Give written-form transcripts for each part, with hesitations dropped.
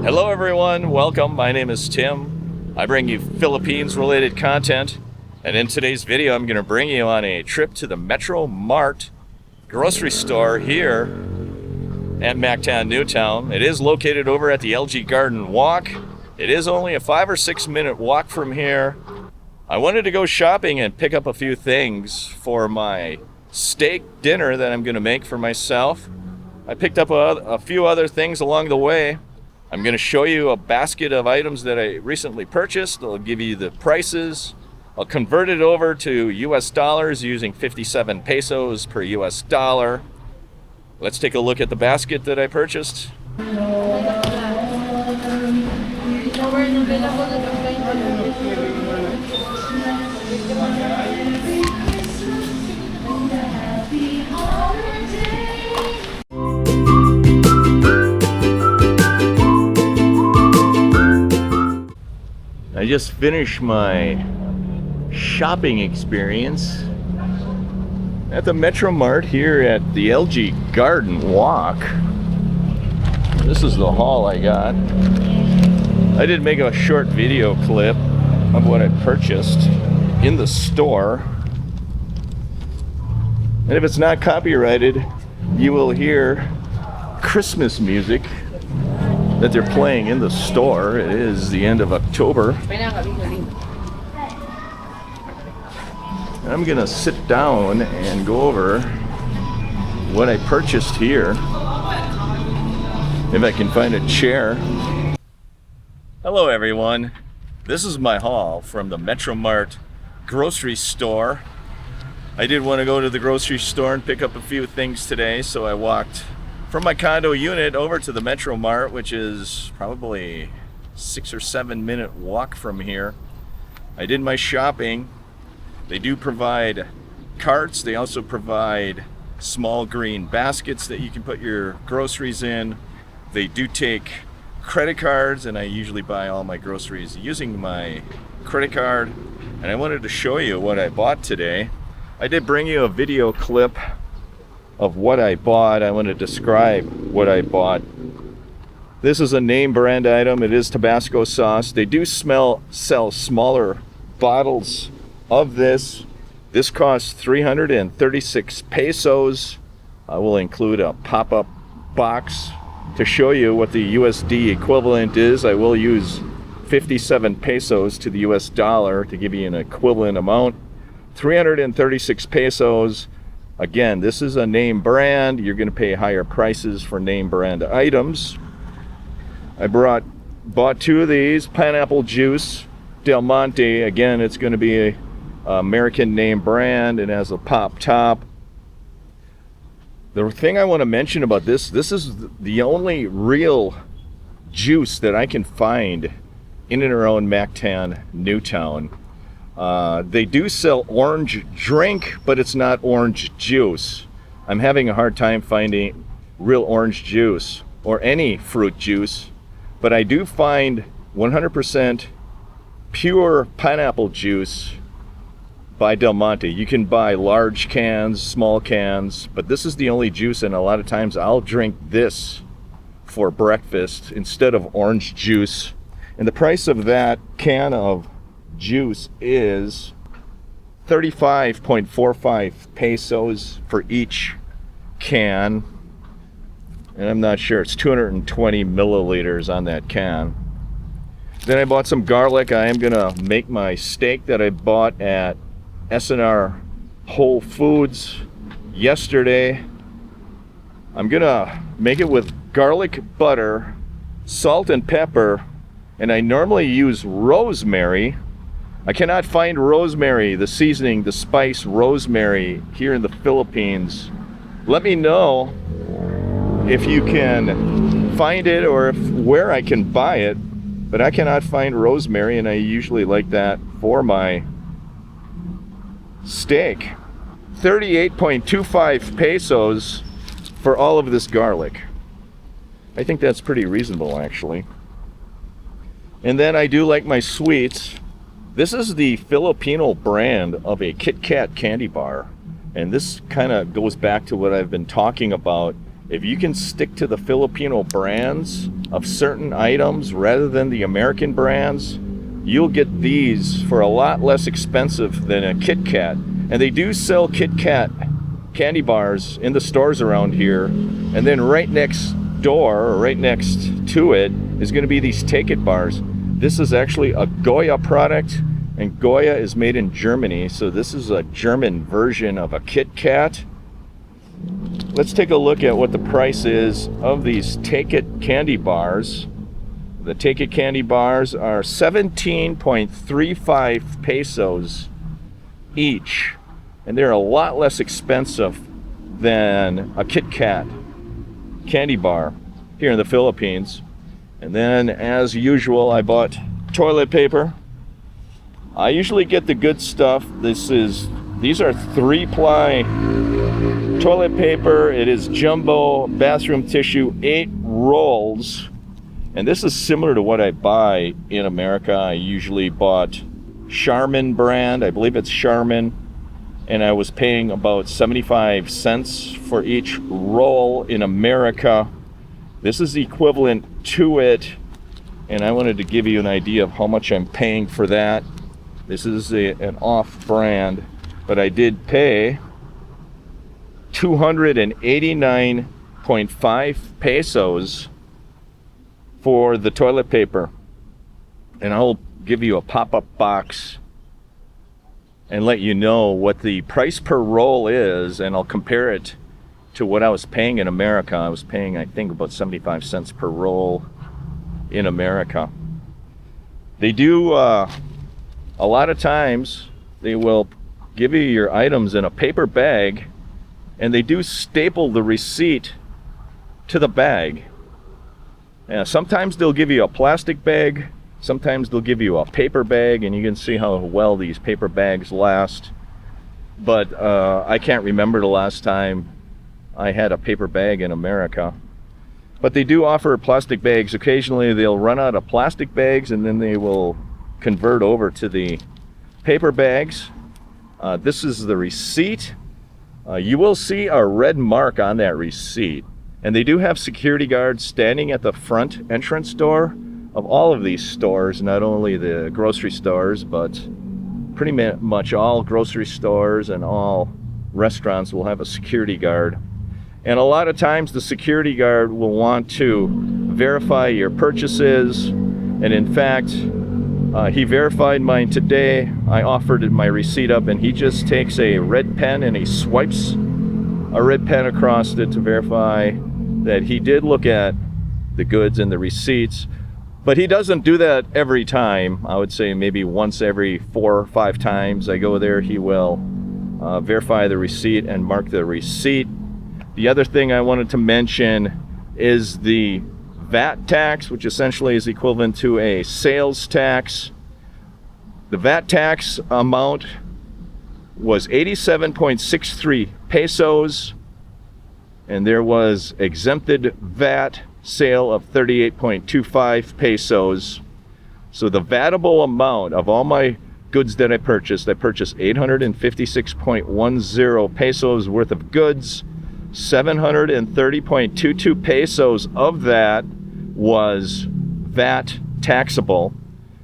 Hello everyone, welcome. My name is Tim. I bring you Philippines related content, and in today's video I'm going to bring you on a trip to the Metro Mart grocery store here at Mactan Newtown. It is located over at the LG Garden Walk. It is only a 5 or 6 minute walk from here. I wanted to go shopping and pick up a few things for my steak dinner that I'm going to make for myself. I picked up a few other things along the way. I'm going to show you a basket of items that I recently purchased. I'll give you the prices. I'll convert it over to US dollars using 57 pesos per US dollar. Let's take a look at the basket that I purchased. I just finished my shopping experience at the Metro Mart here at the LG Garden Walk. This is the haul I got. I did make a short video clip of what I purchased in the store. And if it's not copyrighted, you will hear Christmas music that they're playing in the store. It is the end of October. And I'm gonna sit down and go over what I purchased here. If I can find a chair. Hello everyone. This is my haul from the Metro Mart grocery store. I did want to go to the grocery store and pick up a few things today, so I walked from my condo unit over to the Metro Mart, which is probably 6 or 7 minute walk from here. I did my shopping. They do provide carts. They also provide small green baskets that you can put your groceries in. They do take credit cards, and I usually buy all my groceries using my credit card. And I wanted to show you what I bought today. I did bring you a video clip of what I bought. I want to describe what I bought. This is a name brand item. It is Tabasco sauce. They do sell smaller bottles of this. This costs 336 pesos. I will include a pop-up box to show you what the USD equivalent is. I will use 57 pesos to the US dollar to give you an equivalent amount. 336 pesos. Again, this is a name brand. You're going to pay higher prices for name brand items. I bought 2 of these. Pineapple juice, Del Monte. Again, it's going to be a American name brand. It has a pop top. The thing I want to mention about this is the only real juice that I can find in and around Mactan Newtown. They do sell orange drink, but it's not orange juice. I'm having a hard time finding real orange juice or any fruit juice, but I do find 100% pure pineapple juice by Del Monte. You can buy large cans, small cans, but this is the only juice, and a lot of times I'll drink this for breakfast instead of orange juice. And the price of that can of juice is 35.45 pesos for each can, and I'm not sure, it's 220 milliliters on that can. Then I bought some garlic. I am gonna make my steak that I bought at S&R Whole Foods yesterday. I'm gonna make it with garlic butter, salt and pepper, and I normally use rosemary. I cannot find rosemary, the seasoning, the spice rosemary here in the Philippines. Let me know if you can find it or where I can buy it, but I cannot find rosemary, and I usually like that for my steak. 38.25 pesos for all of this garlic. I think that's pretty reasonable, actually. And then I do like my sweets. This is the Filipino brand of a Kit Kat candy bar. And this kind of goes back to what I've been talking about If you can stick to the Filipino brands of certain items rather than the American brands, you'll get these for a lot less expensive than a Kit Kat. And they do sell Kit Kat candy bars in the stores around here. And then right next door, or right next to it, is going to be these Take It bars. This is actually a Goya product, and Goya is made in Germany, so this is a German version of a Kit Kat. Let's take a look at what the price is of these Take It candy bars. The Take It candy bars are 17.35 pesos each, and they're a lot less expensive than a Kit Kat candy bar here in the Philippines. And then, as usual, I bought toilet paper. I usually get the good stuff. These are 3-ply toilet paper. It is jumbo bathroom tissue, 8 rolls. And this is similar to what I buy in America. I usually bought Charmin brand. I believe it's Charmin. And I was paying about 75 cents for each roll in America. This is equivalent to it. And I wanted to give you an idea of how much I'm paying for that. This is an off-brand, but I did pay 289.5 pesos for the toilet paper. And I'll give you a pop-up box and let you know what the price per roll is, and I'll compare it to what I was paying in America. I was paying, I think, about 75 cents per roll in America. They do, a lot of times, they will give you your items in a paper bag, and they do staple the receipt to the bag. Sometimes they'll give you a plastic bag, sometimes they'll give you a paper bag, and you can see how well these paper bags last. But I can't remember the last time I had a paper bag in America. But they do offer plastic bags. Occasionally they'll run out of plastic bags, and then they will convert over to the paper bags. This is the receipt. You will see a red mark on that receipt. And they do have security guards standing at the front entrance door of all of these stores, not only the grocery stores, but pretty much all grocery stores and all restaurants will have a security guard. And a lot of times the security guard will want to verify your purchases. And in fact, he verified mine today. I offered my receipt up, and he just takes a red pen and he swipes a red pen across it to verify that he did look at the goods and the receipts. But he doesn't do that every time. I would say maybe once every 4 or 5 times I go there, he will verify the receipt and mark the receipt. The other thing I wanted to mention is the VAT tax, which essentially is equivalent to a sales tax. The VAT tax amount was 87.63 pesos, and there was exempted VAT sale of 38.25 pesos. So the VATable amount of all my goods that I purchased 856.10 pesos worth of goods. 730.22 pesos of that was VAT taxable,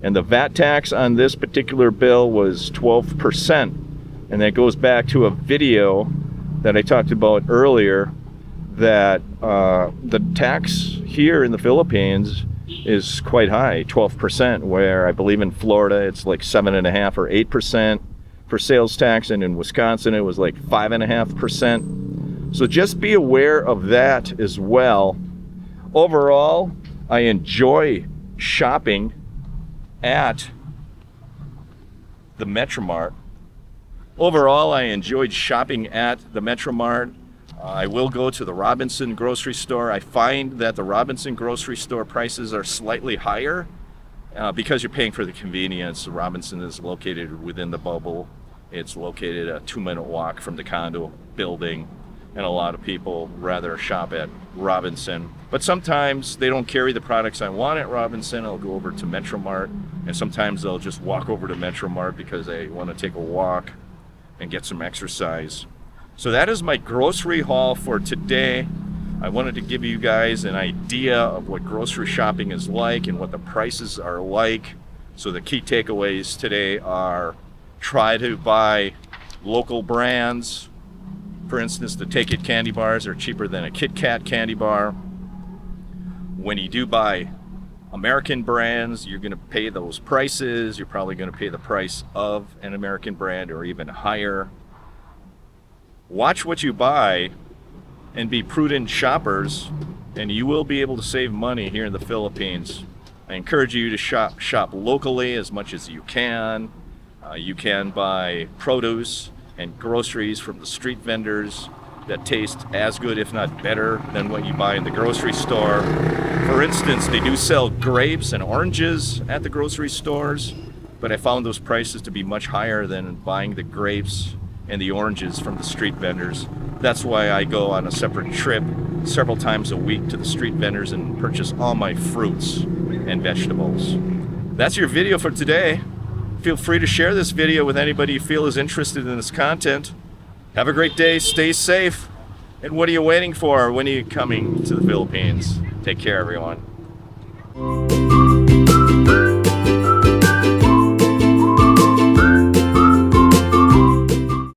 and the VAT tax on this particular bill was 12%. And that goes back to a video that I talked about earlier, that the tax here in the Philippines is quite high, 12%, where I believe in Florida it's like 7.5% or 8% for sales tax, and in Wisconsin it was like 5.5%. So just be aware of that as well. Overall, I enjoy shopping at the Metromart. Overall, I enjoyed shopping at the Metromart. I will go to the Robinson grocery store. I find that the Robinson grocery store prices are slightly higher because you're paying for the convenience. Robinson is located within the bubble. It's located a 2-minute walk from the condo building, and a lot of people rather shop at Robinson. But sometimes they don't carry the products I want at Robinson. I'll go over to Metromart, and sometimes they'll just walk over to Metromart because they want to take a walk and get some exercise. So that is my grocery haul for today. I wanted to give you guys an idea of what grocery shopping is like and what the prices are like. So the key takeaways today are: try to buy local brands. For instance, the Take It candy bars are cheaper than a Kit Kat candy bar. When you do buy American brands, you're going to pay those prices. You're probably going to pay the price of an American brand or even higher. Watch what you buy and be prudent shoppers, and you will be able to save money here in the Philippines. I encourage you to shop locally as much as you can. You can buy produce and groceries from the street vendors that taste as good, if not better, than what you buy in the grocery store. For instance, they do sell grapes and oranges at the grocery stores, but I found those prices to be much higher than buying the grapes and the oranges from the street vendors. That's why I go on a separate trip several times a week to the street vendors and purchase all my fruits and vegetables. That's your video for today. Feel free to share this video with anybody you feel is interested in this content. Have a great day, stay safe, and what are you waiting for? When are you coming to the Philippines? Take care, everyone.